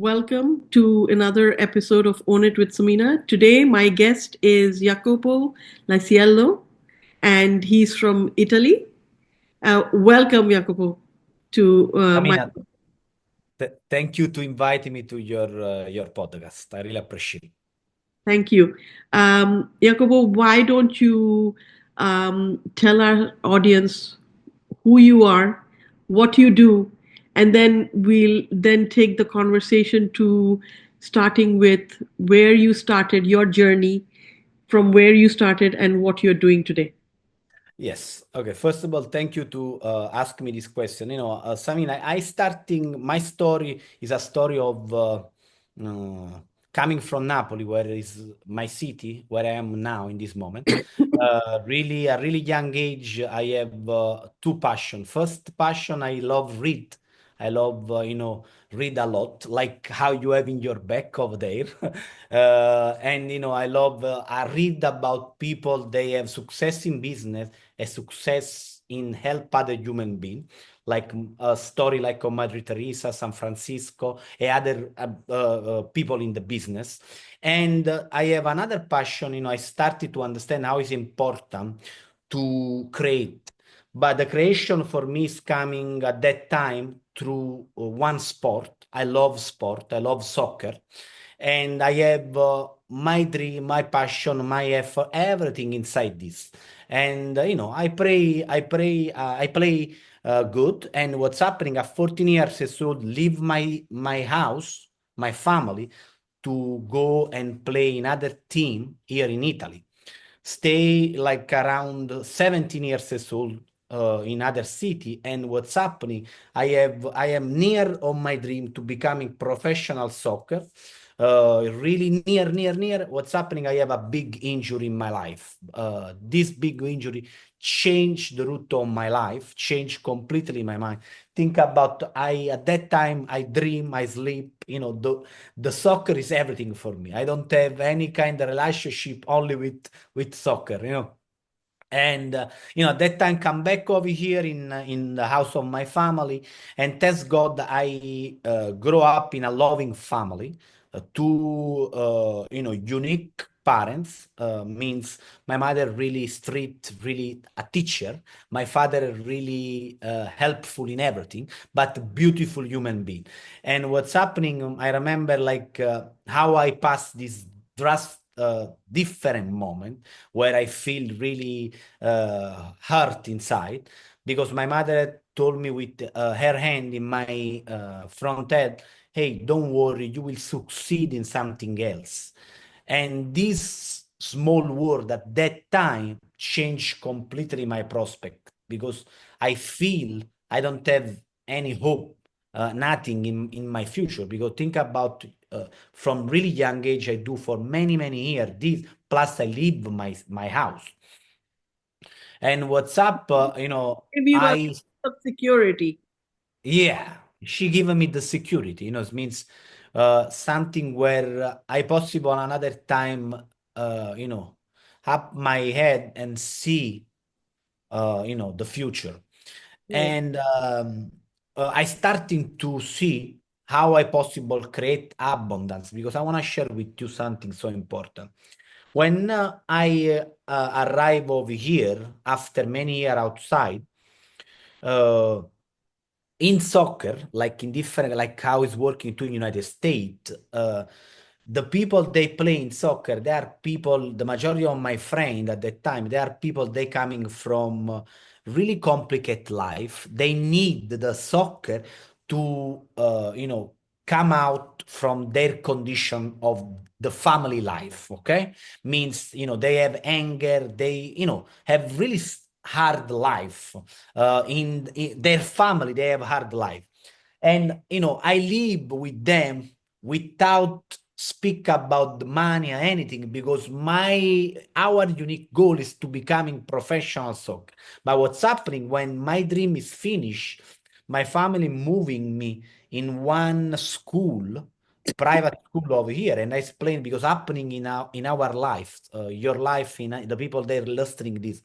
Welcome to another episode of Own It with Samina. Today, my guest is Jacopo Lasiello, and he's from Italy. Welcome, Jacopo, to my. Samina, thank you to invite me to your podcast. I really appreciate it. Thank you. Jacopo, why don't you tell our audience who you are, what you do, and then we'll then take the conversation to starting with where you started your journey, from where you started and what you're doing today. Yes. Okay. First of all, thank you to ask me this question. Samina, I starting my story is a story of coming from Napoli, where is my city, where I am now in this moment. Really, a really young age, I have two passion. First passion, I love read. I love, read a lot, like how you have in your back over there. And, I love, I read about people, they have success in business, a success in help other human being, like a story like of Mother Teresa, San Francisco, and other people in the business. And I have another passion, I started to understand how it's important to create. But the creation for me is coming at that time through one sport. I love sport. I love soccer. And I have my dream, my passion, my effort, everything inside this. And, I play good. And what's happening at 14 years old, leave my house, my family, to go and play in other team here in Italy. Stay like around 17 years old in other city. And what's happening, I am near on my dream to becoming professional soccer. Really near. What's happening, I have a big injury in my life. This big injury changed the route of my life, changed completely my mind. Think about, I at that time I dream, I sleep, the soccer is everything for me. I don't have any kind of relationship only with soccer, And at that time, come back over here in the house of my family, and thanks God I grow up in a loving family. Two unique parents, means my mother really strict, really a teacher. My father really helpful in everything, but beautiful human being. And what's happening, I remember like how I passed this drastic different moment where I feel really hurt inside, because my mother told me with her hand in my front head, hey, don't worry, you will succeed in something else. And this small word at that time changed completely my prospect, because I feel I don't have any hope, nothing in my future. Because think about, from really young age, I do for many years this, plus I leave my house. And what's up, Give you a I, sense of security. yeah, she given me the security, it means something where I possible another time, up my head and see, the future. Yes. And I starting to see how I possible create abundance, because I want to share with you something so important. When I arrive over here after many years outside, uh, in soccer, like in different, like how it's working to United States, the people they play in soccer, they are people, the majority of my friend at that time, they are people, they coming from really complicated life. They need the soccer to, come out from their condition of the family life, okay? Means, they have anger, they, have really hard life. In their family, they have hard life. And, I live with them without speak about the money or anything, because our unique goal is to becoming professional soccer. But what's happening when my dream is finished, my family moving me in one school, private school over here, and I explain, because happening in our life, your life, in the people they're listening this,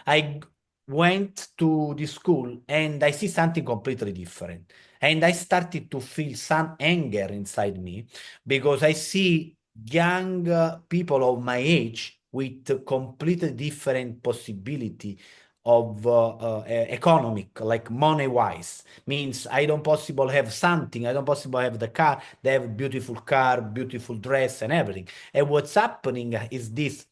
I went to the school and I see something completely different. And I started to feel some anger inside me because I see young people of my age with a completely different possibility of economic, like money-wise. Means I don't possible have something, I don't possible have the car, they have beautiful car, beautiful dress and everything. And what's happening is this.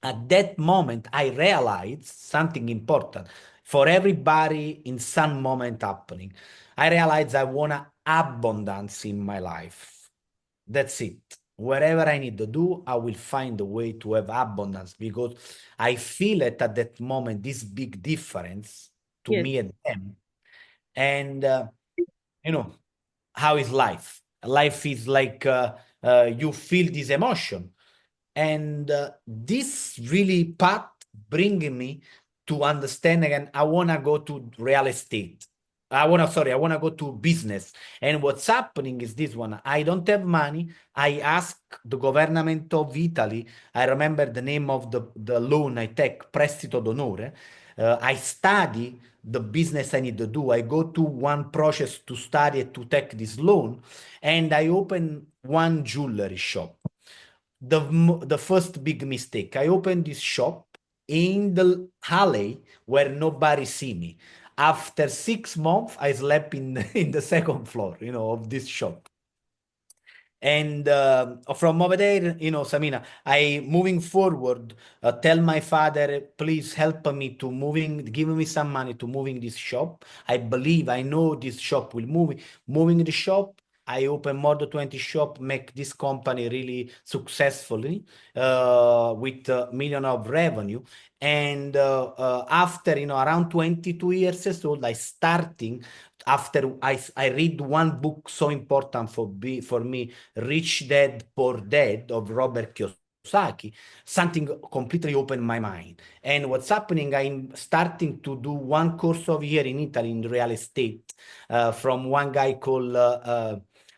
At that moment, I realized something important for everybody in some moment happening. I realized I want abundance in my life. That's it. Wherever I need to do, I will find a way to have abundance because I feel it at that moment, this big difference to Yes. me and them. And, you know, how is life? Life is like you feel this emotion. And this really path bringing me to understand again, I want to go to real estate. I want to go to business. And what's happening is this one. I don't have money. I ask the government of Italy. I remember the name of the loan I take, prestito d'onore. I study the business I need to do. I go to one process to study to take this loan, and I open one jewelry shop. The first big mistake. I opened this shop in the alley where nobody see me. After 6 months, I slept in in the second floor, of this shop. And from over there, Samina, I moving forward, tell my father, please help me to give me some money to moving this shop. I believe, I know this shop will move. Moving the shop, I open more than 20 shop, make this company really successfully with a million of revenue. And after, around 22 years old, I starting after I read one book so important for me, Rich Dad Poor Dad of Robert Kiyosaki, something completely opened my mind. And what's happening, I'm starting to do one course of year in Italy in real estate from one guy called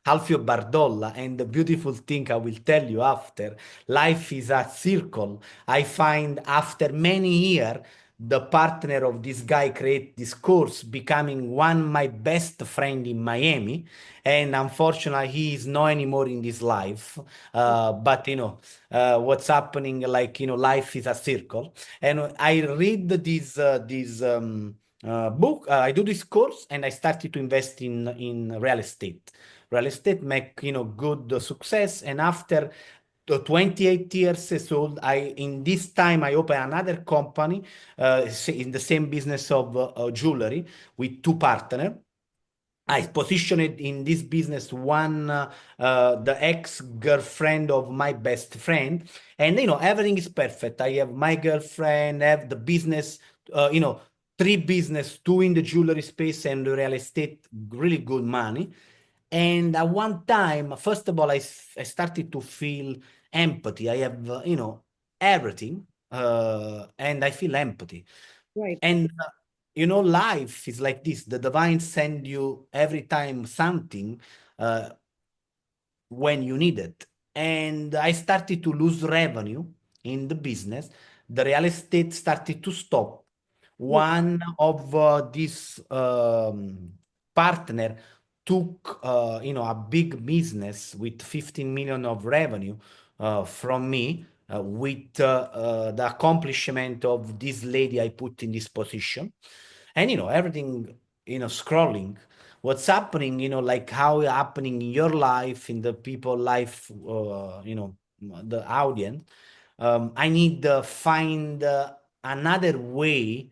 Alfio Bardolla. And the beautiful thing I will tell you after, life is a circle. I find after many years, the partner of this guy create this course, becoming one my best friend in Miami. And unfortunately, he is not anymore in this life. But what's happening? Like life is a circle. And I read this book. I do this course, and I started to invest in real estate. Real estate make good success, and after 28 years old, in this time I open another company in the same business of jewelry with two partners. I positioned in this business one, the ex-girlfriend of my best friend, and everything is perfect. I have my girlfriend, have the business, three business, two in the jewelry space and the real estate, really good money. And at one time, first of all, I started to feel empathy. I have, everything, and I feel empathy. Right. And life is like this. The divine send you every time something uh, when you need it. And I started to lose revenue in the business. The real estate started to stop. Yes. One of these partner took a big business with 15 million of revenue from me with the accomplishment of this lady I put in this position. And everything, scrolling what's happening, like how it happening in your life, in the people life, the audience. I need to find another way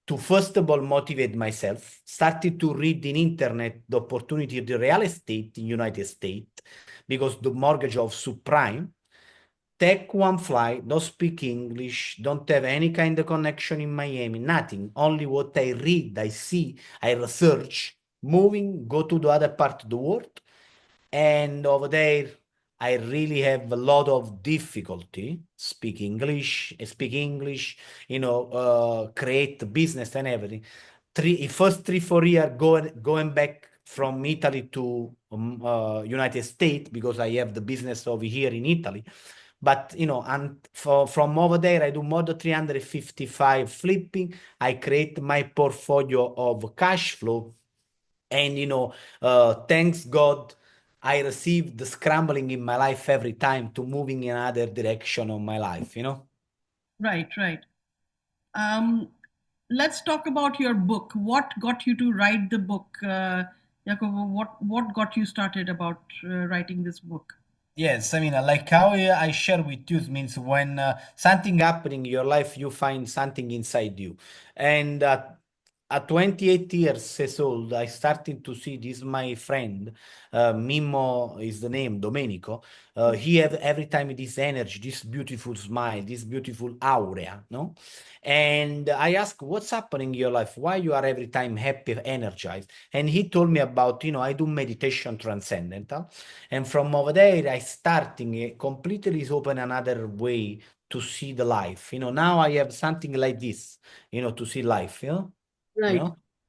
to first of all motivate myself. Started to read in internet the opportunity of the real estate in United States because the mortgage of subprime. Take one flight, don't speak English, don't have any kind of connection in Miami, nothing. Only what I read, I see, I research, moving, go to the other part of the world. And over there, I really have a lot of difficulty speak English, create business and everything. First 3 4 years going back from Italy to United States because I have the business over here in Italy. But and from over there, I do more than 355 flipping. I create my portfolio of cash flow And thanks God, I received the scrambling in my life every time to moving in another direction of my life. Right, right. Um, let's talk about your book. What got you to write the book, Jacopo? What got you started about writing this book? Yes, I mean, like how I share with you means when something happening in your life, you find something inside you. And at 28 years old, I started to see this, my friend, Mimo is the name, Domenico. He have every time this energy, this beautiful smile, this beautiful aura, no? And I asked, what's happening in your life? Why you are every time happy, energized? And he told me about, I do meditation transcendental. And from over there, I starting completely is open another way to see the life. Now I have something like this, to see life, you Right,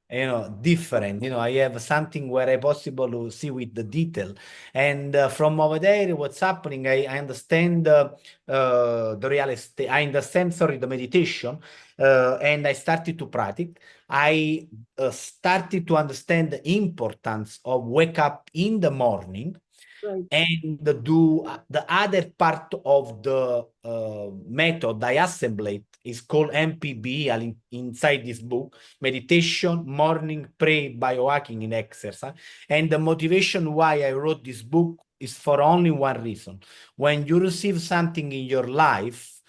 know, different. I have something where I possible to see with the detail. And from over there, what's happening, I understand the real estate. I understand, sorry, the meditation, and I started to practice. I started to understand the importance of wake up in the morning right, and do the other part of the method I assembled is called MPB inside this book, meditation, morning, pray, biohacking, and exercise. And the motivation why I wrote this book is for only one reason. When you receive something in your life,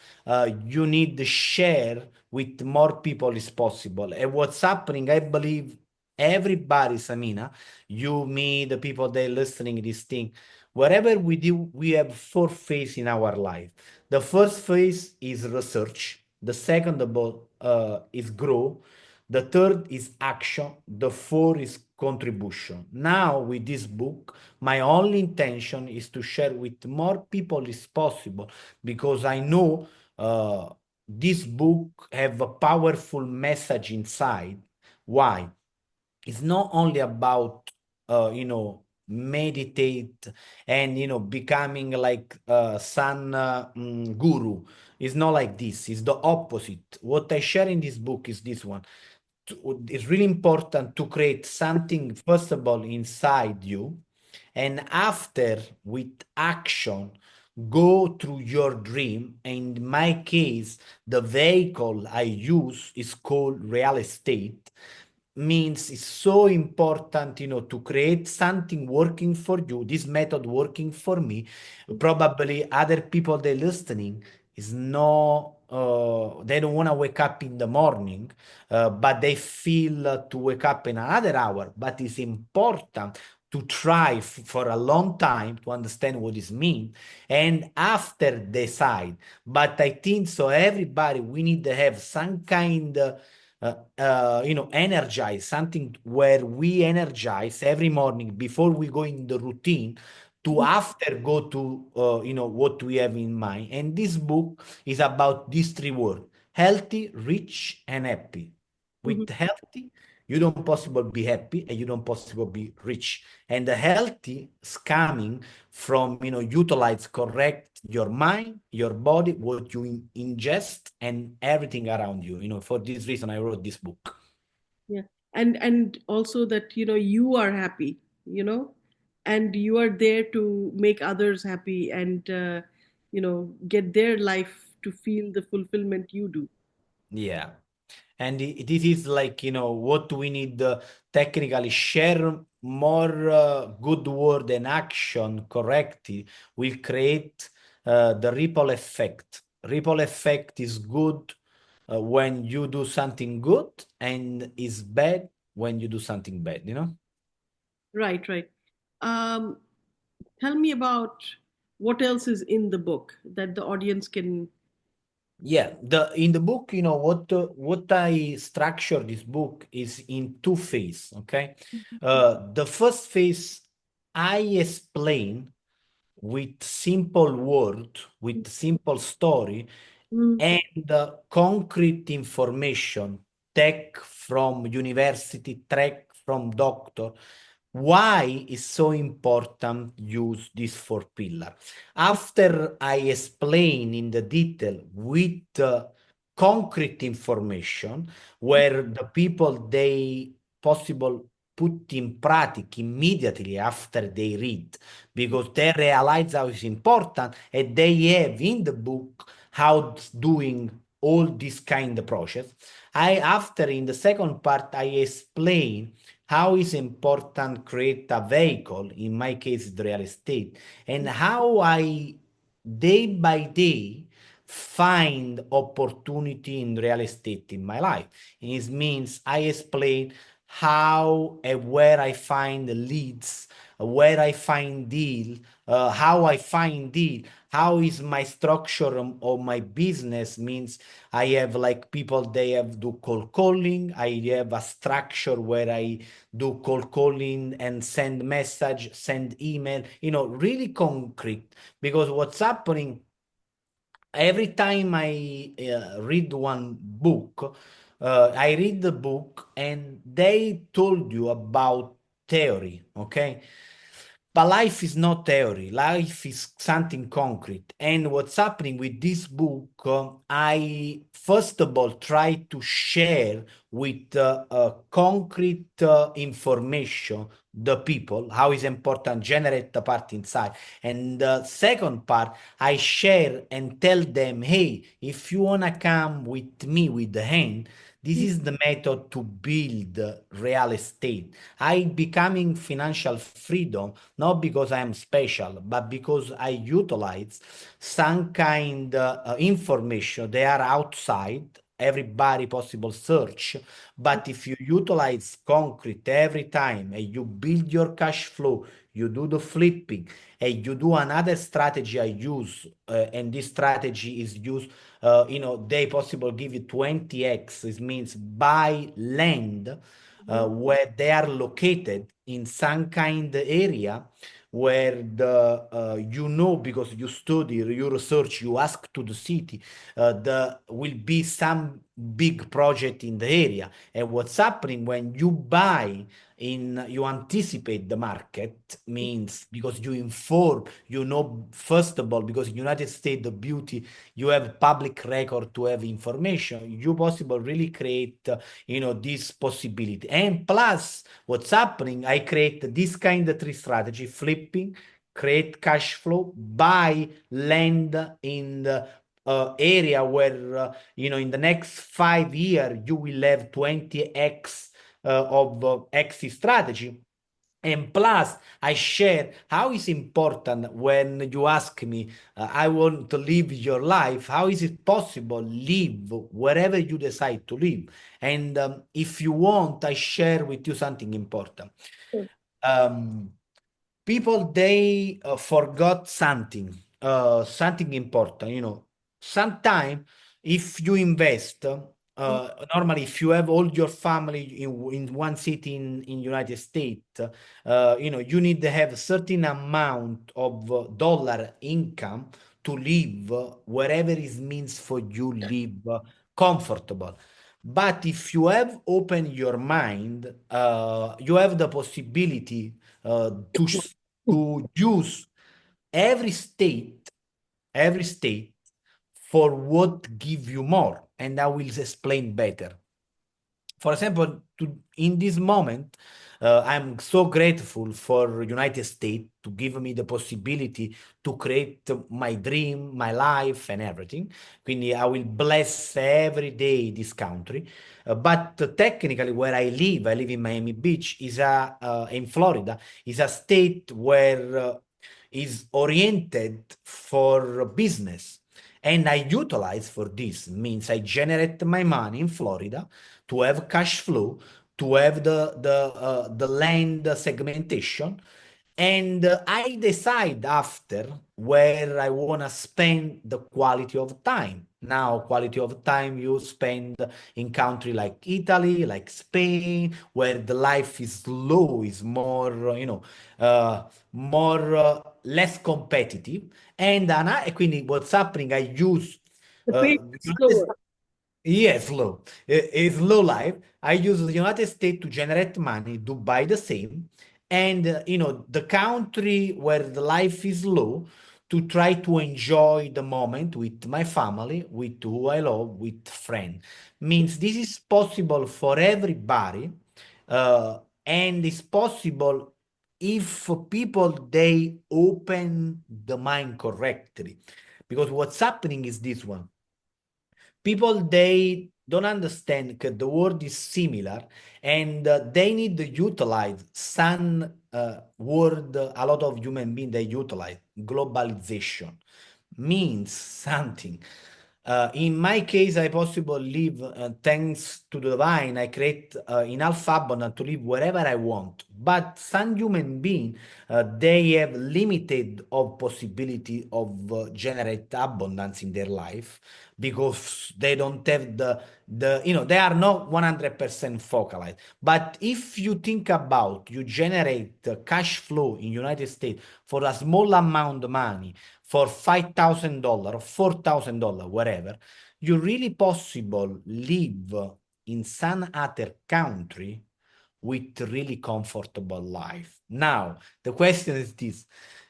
you need to share with more people as possible. And what's happening, I believe everybody, Samina, you, me, the people that are listening this thing, whatever we do, we have four phases in our life. The first phase is research. The second about is grow. The third is action. The fourth is contribution. Now, with this book, my only intention is to share with more people as possible because I know this book have a powerful message inside. Why? It's not only about meditate and becoming like sun guru. It's not like this. It's the opposite. What I share in this book is this one. It's really important to create something first of all inside you, and after with action go through your dream. And in my case, the vehicle I use is called real estate. Means it's so important, to create something working for you. This method working for me. Probably other people they listening is no, they don't want to wake up in the morning, but they feel to wake up in another hour. But it's important to try for a long time to understand what this means and after decide. But I think so everybody we need to have some kind energize something where we energize every morning before we go in the routine to after go to what we have in mind. And this book is about these three words: healthy, rich, and happy. mhm, With healthy, you don't possible be happy and you don't possible be rich. And the healthy is coming from utilize correct your mind, your body, what you ingest, and everything around you. For this reason, I wrote this book. yeah. And also that you are happy, you know, and you are there to make others happy and get their life to feel the fulfillment you do. Yeah. And this is like, what we need technically share more good word and action correctly will create the ripple effect. Ripple effect is good when you do something good and is bad when you do something bad. Right, right. Um, tell me about what else is in the book that the audience can. Yeah, the in the book, what I structure this book is in two phase. Okay, the first phase I explain with simple word, with simple story, Mm, and the concrete information, tech from university, tech from doctor. Why is so important use this four pillar? After I explain in the detail with concrete information, where the people they possible put in practice immediately after they read, because they realize how it's important, and they have in the book how doing all this kind of process. After in the second part, I explain how is important create a vehicle, in my case, the real estate, and how I day by day find opportunity in real estate in my life. And it means I explain how and where I find leads, where I find deal, how I find deal, how is my structure of my business. Means I have like people, they have do cold calling. I have a structure where I do cold calling and send message, send email, really concrete. Because what's happening every time I read one book, I read the book and they told you about theory, okay? But life is not theory, life is something concrete. And what's happening with this book, I first of all try to share with concrete information the people, how is important generate the part inside. And the second part, I share and tell them, hey, if you wanna come with me with the hand, this is the method to build real estate. I becoming financial freedom not because I am special, but because I utilize some kind information. They are outside everybody possible search. But if you utilize concrete every time and you build your cash flow, you do the flipping, and you do another strategy I use, and this strategy is used, they possible give you 20x. It means buy land where they are located in some kind of area where because you study, you research, you ask to the city, there will be some big project in the area. And what's happening when you buy you anticipate the market, means because you inform, first of all, because in United States, the beauty, you have public record to have information, you possible really create, this possibility. And plus, what's happening, I create this kind of three strategy: flipping, create cash flow, buy land in the area where, in the next 5 years, you will have 20x of exit strategy. And plus, I share how is important when you ask me, I want to live your life. How is it possible? Live wherever you decide to live. And if you want, I share with you something important. Um, People, they forgot something important. Sometime if you invest, normally if you have all your family in one city in United States, you need to have a certain amount of dollar income to live wherever it means for you live comfortable. But if you have opened your mind, you have the possibility to use every state, every state for what give you more. And I will explain better. For example, in this moment, I'm so grateful for United States to give me the possibility to create my dream, my life, and everything. Quindi I will bless every day this country. But technically, where I live in Miami Beach, in Florida, is a state where is oriented for business. And I utilize for this, means I generate my money in Florida to have cash flow, to have the land segmentation, and I decide after where I want to spend the quality of time. Now, quality of time you spend in country like Italy, like Spain, where the life is slow, is more, more less competitive. E quindi what's happening? I use The pace is United slower. States. Yes, low. It's low life. I use the United States to generate money, to buy the same. And, the country where the life is low, to try to enjoy the moment with my family, with who I love, with friends. Means this is possible for everybody. And it's possible if people they open the mind correctly, because what's happening is this one: people they don't understand that the word is similar, and they need to utilize some word a lot of human beings they utilize. Globalization means something. In my case, I possible live thanks to the divine. I create enough abundance to live wherever I want. But some human being, they have limited of possibility of generate abundance in their life because they don't have they are not 100% focalized. But if you think about you generate cash flow in United States for a small amount of money, for $5,000 or $4,000, whatever, you really possible live in some other country with really comfortable life. Now, the question is this: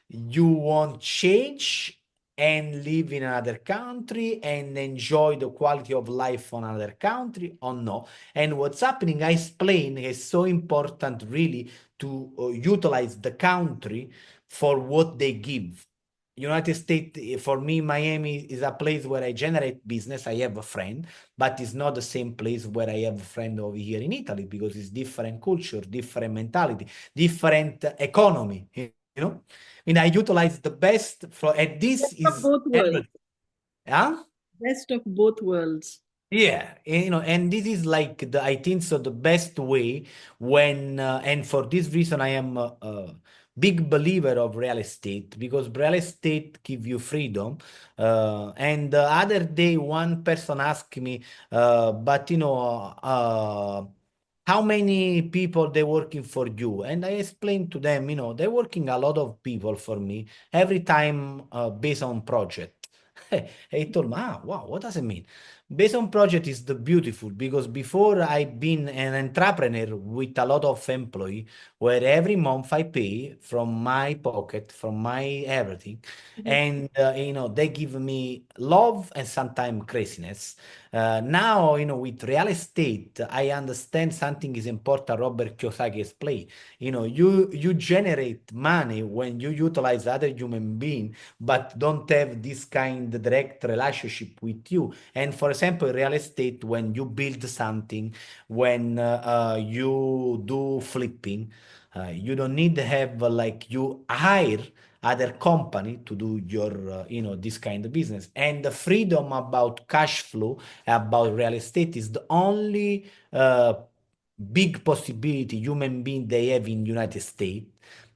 you want change and live in another country and enjoy the quality of life on another country or no? And what's happening, I explain, is so important really to utilize the country for what they give. United States, for me, Miami is a place where I generate business. I have a friend, but it's not the same place where I have a friend over here in Italy because it's different culture, different mentality, different economy. You know, I mean, I utilize the best for, and this Best of is both worlds. everything. Huh? Best of both worlds. Yeah, and this is like I think so the best way when, and for this reason, I am a big believer of real estate because real estate give you freedom. And the other day, one person asked me, but how many people they working for you? And I explained to them, they're working a lot of people for me every time based on project. He told me, wow, what does it mean? Based on project is the beautiful because before I've been an entrepreneur with a lot of employee where every month I pay from my pocket, from my everything. Mhm. And, they give me love and sometimes craziness. Now, with real estate, I understand something is important. Robert Kiyosaki explained, you generate money when you utilize other human being, but don't have this kind of direct relationship with you. And for example, in real estate, when you build something, when you do flipping, you don't need to have like you hire other company to do your this kind of business. And the freedom about cash flow about real estate is the only big possibility human being they have in United States.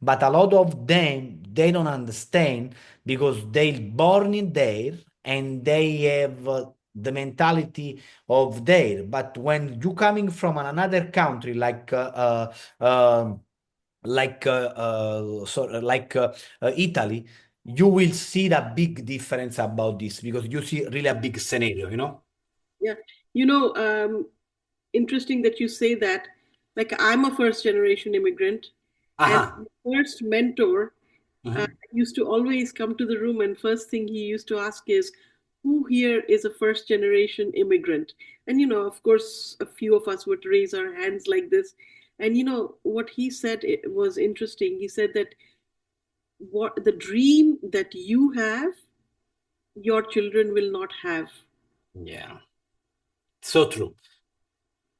But a lot of them they don't understand because they born in there and they have the mentality of there. But when you coming from another country like Italy, you will see the big difference about this because you see really a big scenario. Yeah. You know, interesting that you say that. Like, I'm a first generation immigrant, and Aha. my first mentor Mhm. used to always come to the room, and first thing he used to ask is, who here is a first generation immigrant? And, of course, a few of us would raise our hands like this. And, what he said it was interesting. He said that what the dream that you have, your children will not have. Yeah, so true.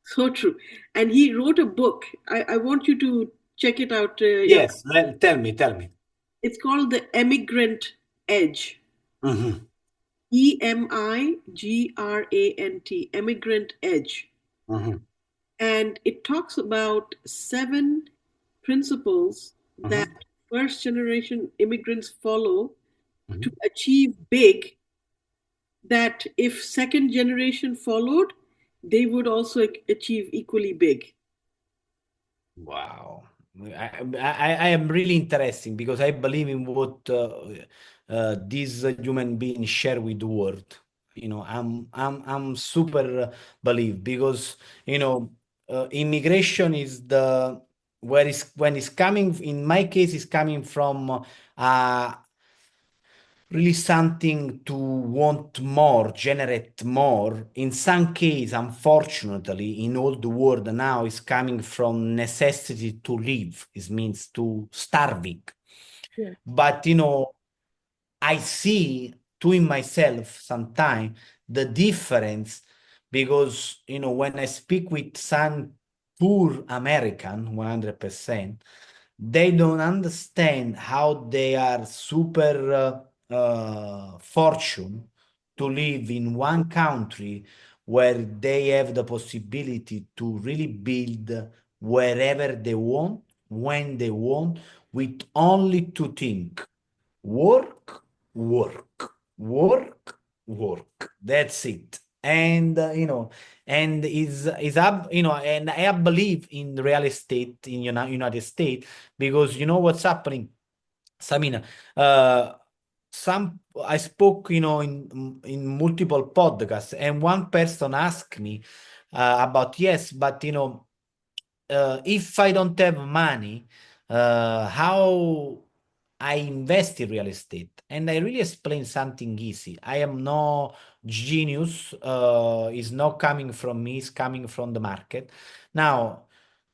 So true. And he wrote a book. I want you to check it out. Yes, tell me. It's called The Emigrant Edge. Mhm. Emigrant, Emigrant Edge. Mhm. And it talks about 7 principles that Mhm. first generation immigrants follow to Mhm. achieve big, that if second generation followed, they would also achieve equally big. Wow. I am really interesting because I believe in what these human beings share with the world. I'm super believe because immigration is the where is when it's coming. In my case, is coming from really something to want more, generate more. In some case, unfortunately, in all the world now is coming from necessity to live. It means to starving. Yeah. But I see too in myself sometimes the difference because when I speak with some poor American, 100%, they don't understand how they are super fortunate to live in one country where they have the possibility to really build wherever they want, when they want, with only two things: work, work, work, work. That's it. And and is up, and I believe in real estate in United States because you know what's happening, Samina. Uh, some I spoke, in multiple podcasts, and one person asked me about yes, but if I don't have money, how I invest in real estate? And I really explain something easy. I am no genius. It's not coming from me. It's coming from the market. Now,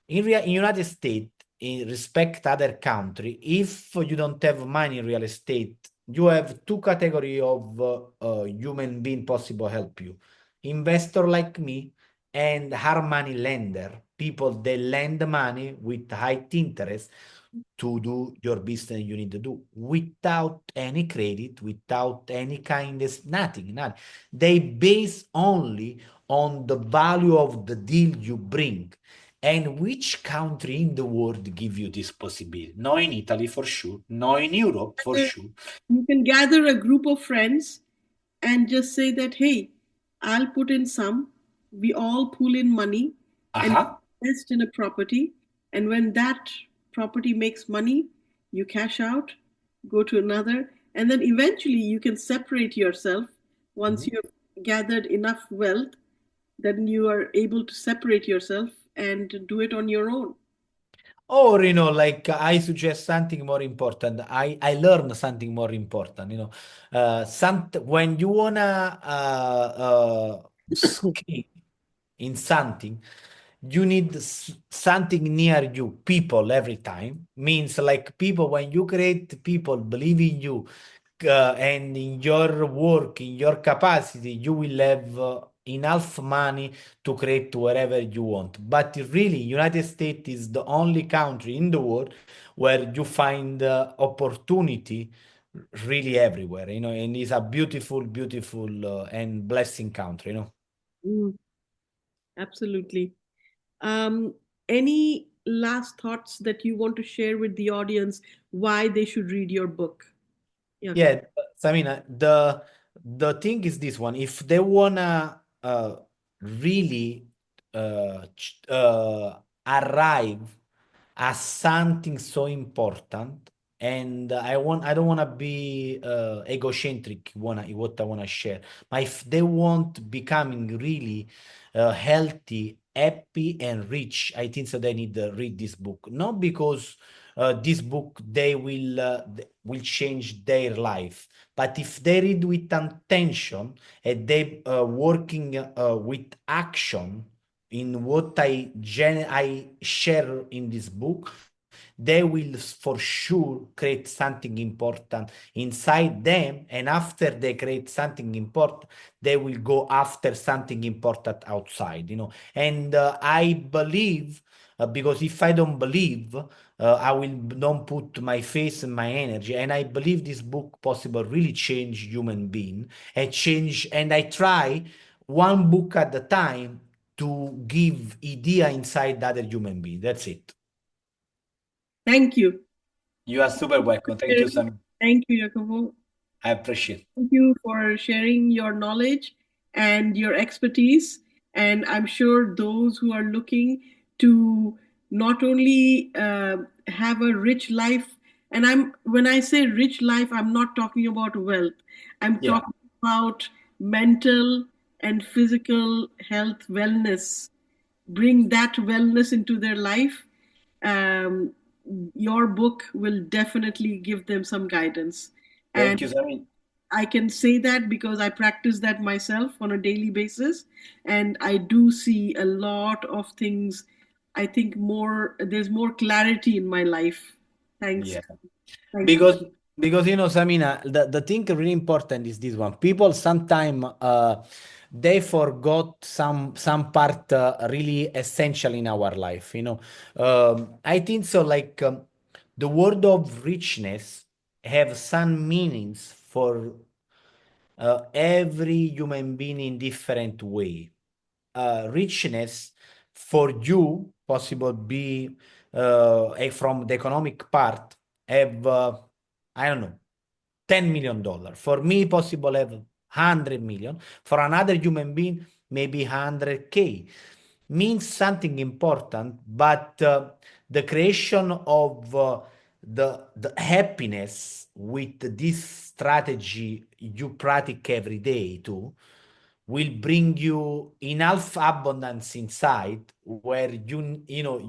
in United States, in respect other country, if you don't have money in real estate, you have two category of human being possible help you. Investor like me and hard money lender, people they lend money with high interest to do your business you need to do without any credit, without any kind of nothing, nothing. They base only on the value of the deal you bring. And which country in the world give you this possibility? No, in Italy for sure, no, in Europe for sure. You can gather a group of friends and just say that, hey, I'll put in some, we all pool in money and Aha. invest in a property. And when that property makes money, you cash out, go to another, and then eventually you can separate yourself once Mhm. you have gathered enough wealth. Then you are able to separate yourself and do it on your own. Or, like I suggest something more important. I learn something more important. When you wanna skill in something, you need something near you, people every time. Means like people, when you create people believe in you, and in your work, in your capacity, you will have enough money to create wherever you want. But really, United States is the only country in the world where you find opportunity really everywhere, and it's a beautiful, beautiful and blessing country. Mm, absolutely. Um, any last thoughts that you want to share with the audience why they should read your book? Jacopo. Yeah, Samina, the thing is this one. If they wanna really arrive at something so important, and I don't wanna be egocentric. What I wanna share, but if they want becoming really healthy, happy, and rich, I think so. They need to read this book, not because this book will change their life. But if they read with attention and they working with action in what I share in this book, they will for sure create something important inside them. And after they create something important, they will go after something important outside. And I believe, because if I don't believe, I will don't put my face and my energy. And I believe this book possible really change human being and change. And I try one book at a time to give idea inside other human being. That's it. Thank you. You are super welcome. Thank you, Sam. Thank you, Jacopo. I appreciate. Thank you for sharing your knowledge and your expertise. And I'm sure those who are looking to not only have a rich life, and when I say rich life, I'm not talking about wealth. I'm Yeah. talking about mental and physical health, wellness. Bring that wellness into their life. Um, your book will definitely give them some guidance. And Thank you, Sammy. I can say that because I practice that myself on a daily basis, and I do see a lot of things. I think there's more clarity in my life. Thanks. Yeah. Thank you. Because you know, Samina, the thing really important is this one. People sometimes they forgot some part really essential in our life. You know, I think so. Like the word of richness have some meanings for every human being in different way. Richness for you possible be from the economic part have I don't know $10 million. For me, possible have 100 million. For another human being, maybe 100K. Means something important, but the creation of the happiness with this strategy you practice every day too will bring you enough abundance inside where you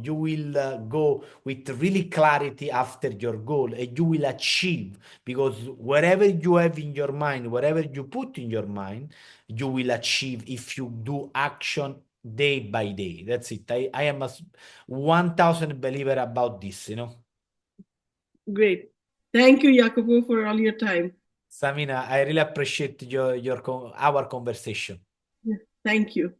will go with really clarity after your goal and you will achieve because wherever you have in your mind, wherever you put in your mind, you will achieve if you do action day by day. That's it. I am a 1000 believer about this. Great. Thank you, Jacopo, for all your time. Samina, I really appreciate our conversation. Yeah, thank you.